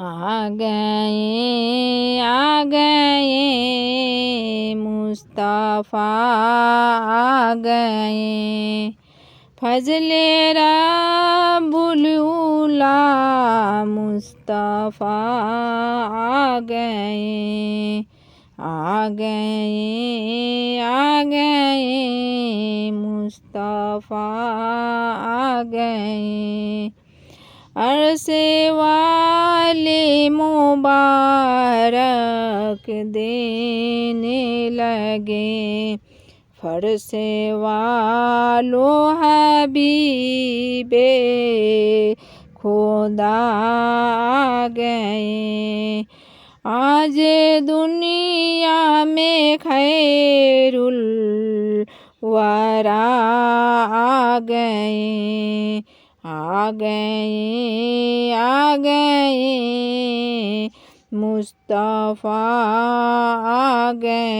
آ گئے مصطفیٰ آ گئے، فضل رب الاولیٰ مصطفیٰ آ گئے، آ گئے مصطفیٰ آ گئے، عرش والے مبارک دینے لگے، فرش والو حبیب خدا آ گئے، آج دنیا میں خیر الورا آ گئے، آ گئے مصطفیٰ آ گئے۔